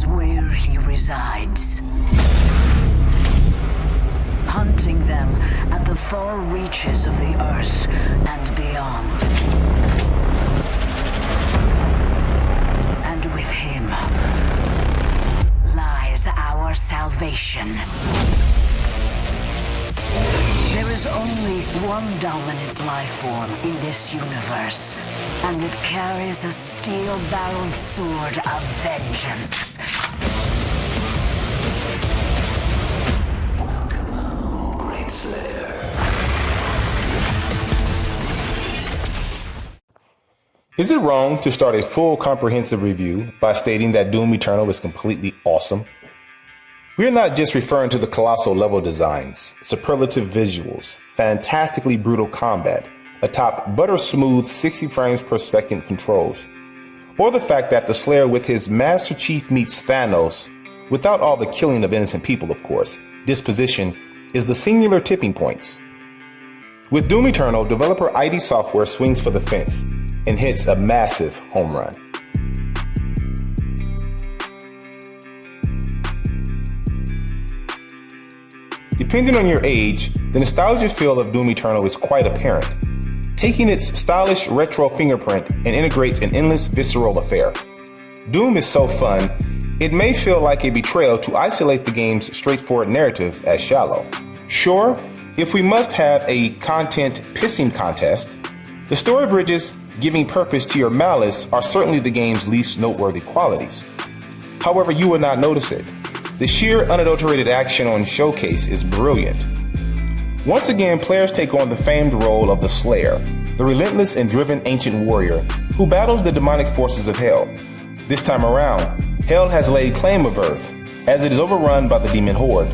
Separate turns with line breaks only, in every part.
Where he resides. Hunting them at the far reaches of the earth and beyond. And with him lies our salvation. There is only one dominant life form in this universe, and it carries a steel-barreled sword of vengeance.
Welcome home, Great Slayer.
Is it wrong to start a full comprehensive review by stating that Doom Eternal is completely awesome? We are not just referring to the colossal level designs, superlative visuals, fantastically brutal combat, atop butter-smooth 60 frames per second controls, or the fact that the Slayer with his Master Chief meets Thanos, without all the killing of innocent people of course, disposition is the singular tipping points. With Doom Eternal, developer ID Software swings for the fence and hits a massive home run. Depending on your age, the nostalgia feel of Doom Eternal is quite apparent, taking its stylish retro fingerprint and integrates an endless visceral affair. Doom is so fun, it may feel like a betrayal to isolate the game's straightforward narrative as shallow. Sure, if we must have a content pissing contest, the story bridges giving purpose to your malice are certainly the game's least noteworthy qualities. However, you will not notice it. The sheer unadulterated action on Showcase is brilliant. Once again, players take on the famed role of the Slayer, the relentless and driven ancient warrior who battles the demonic forces of Hell. This time around, Hell has laid claim of Earth, as it is overrun by the demon horde.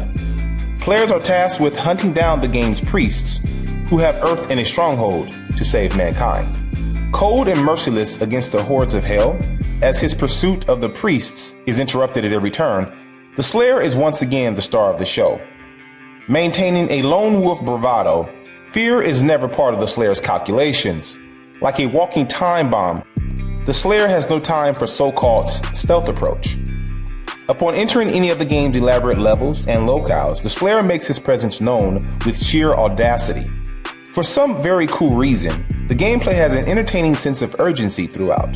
Players are tasked with hunting down the game's priests, who have Earth in a stronghold to save mankind. Cold and merciless against the hordes of Hell, as his pursuit of the priests is interrupted at every turn, the Slayer is once again the star of the show. Maintaining a lone wolf bravado, fear is never part of the Slayer's calculations. Like a walking time bomb, the Slayer has no time for so-called stealth approach. Upon entering any of the game's elaborate levels and locales, the Slayer makes his presence known with sheer audacity. For some very cool reason, the gameplay has an entertaining sense of urgency throughout.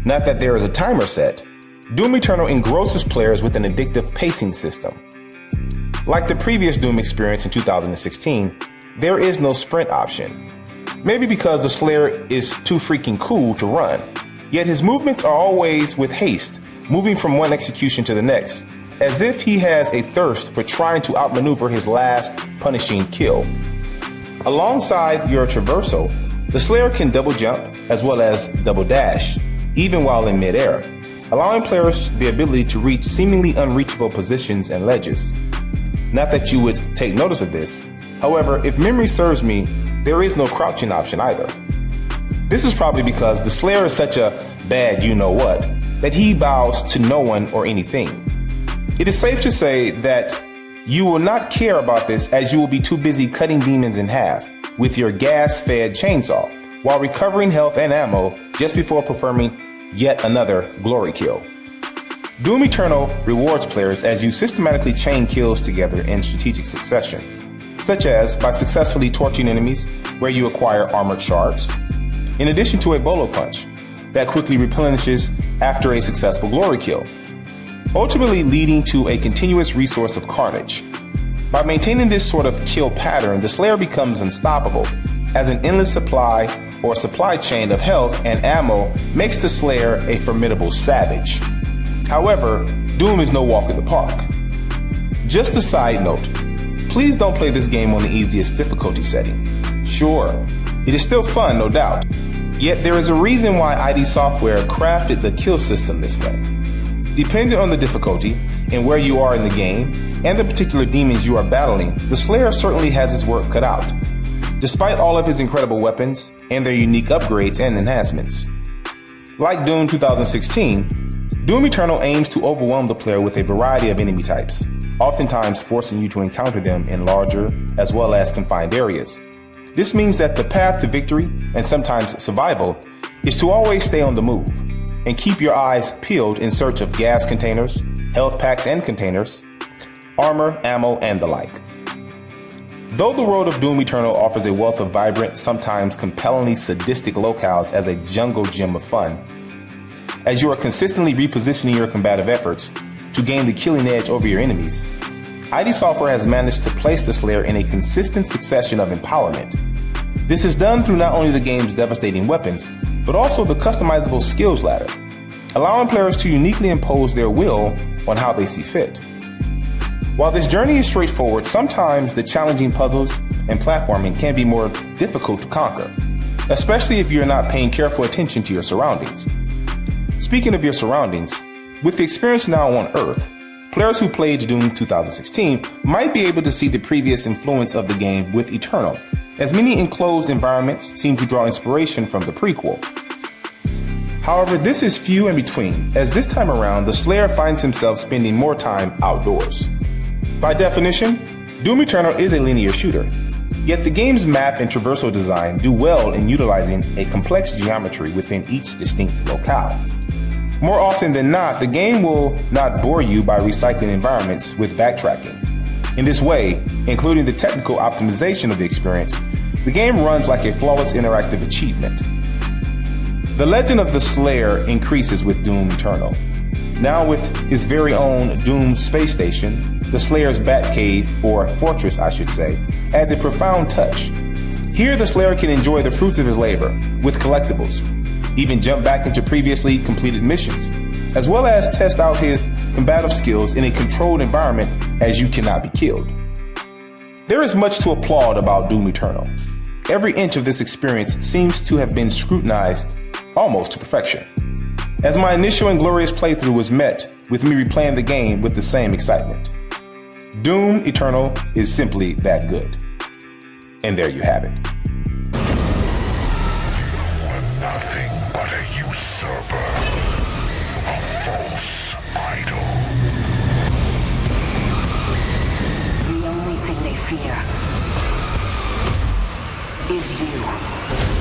Not that there is a timer set, Doom Eternal engrosses players with an addictive pacing system. Like the previous Doom experience in 2016, there is no sprint option. Maybe because the Slayer is too freaking cool to run, yet his movements are always with haste, moving from one execution to the next, as if he has a thirst for trying to outmaneuver his last punishing kill. Alongside your traversal, the Slayer can double jump as well as double dash, even while in midair, allowing players the ability to reach seemingly unreachable positions and ledges. Not that you would take notice of this, however, if memory serves me, there is no crouching option either. This is probably because the Slayer is such a bad you-know-what that he bows to no one or anything. It is safe to say that you will not care about this as you will be too busy cutting demons in half with your gas-fed chainsaw while recovering health and ammo just before performing yet another glory kill. Doom Eternal rewards players as you systematically chain kills together in strategic succession, such as by successfully torching enemies where you acquire armored shards, in addition to a bolo punch that quickly replenishes after a successful glory kill, ultimately leading to a continuous resource of carnage. By maintaining this sort of kill pattern, the Slayer becomes unstoppable, as an endless supply or supply chain of health and ammo makes the Slayer a formidable savage. However, Doom is no walk in the park. Just a side note, please don't play this game on the easiest difficulty setting. Sure, it is still fun, no doubt, yet there is a reason why ID Software crafted the kill system this way. Depending on the difficulty and where you are in the game and the particular demons you are battling, the Slayer certainly has his work cut out, despite all of his incredible weapons and their unique upgrades and enhancements. Like Doom 2016, Doom Eternal aims to overwhelm the player with a variety of enemy types, oftentimes forcing you to encounter them in larger as well as confined areas. This means that the path to victory, and sometimes survival, is to always stay on the move and keep your eyes peeled in search of gas containers, health packs and containers, armor, ammo, and the like. Though the world of Doom Eternal offers a wealth of vibrant, sometimes compellingly sadistic locales as a jungle gym of fun, as you are consistently repositioning your combative efforts to gain the killing edge over your enemies, ID Software has managed to place the Slayer in a consistent succession of empowerment. This is done through not only the game's devastating weapons, but also the customizable skills ladder, allowing players to uniquely impose their will on how they see fit. While this journey is straightforward, sometimes the challenging puzzles and platforming can be more difficult to conquer, especially if you're not paying careful attention to your surroundings. Speaking of your surroundings, with the experience now on Earth, players who played Doom 2016 might be able to see the previous influence of the game with Eternal, as many enclosed environments seem to draw inspiration from the prequel. However, this is few in between, as this time around the Slayer finds himself spending more time outdoors. By definition, Doom Eternal is a linear shooter, yet the game's map and traversal design do well in utilizing a complex geometry within each distinct locale. More often than not, the game will not bore you by recycling environments with backtracking. In this way, including the technical optimization of the experience, the game runs like a flawless interactive achievement. The legend of the Slayer increases with Doom Eternal. Now with his very own Doom space station, the Slayer's Batcave, or fortress I should say, adds a profound touch. Here the Slayer can enjoy the fruits of his labor with collectibles, even jump back into previously completed missions, as well as test out his combative skills in a controlled environment as you cannot be killed. There is much to applaud about Doom Eternal. Every inch of this experience seems to have been scrutinized almost to perfection, as my initial and glorious playthrough was met with me replaying the game with the same excitement. Doom Eternal is simply that good. And there you have it.
Nothing but a usurper, a false idol.
The only thing they fear is you.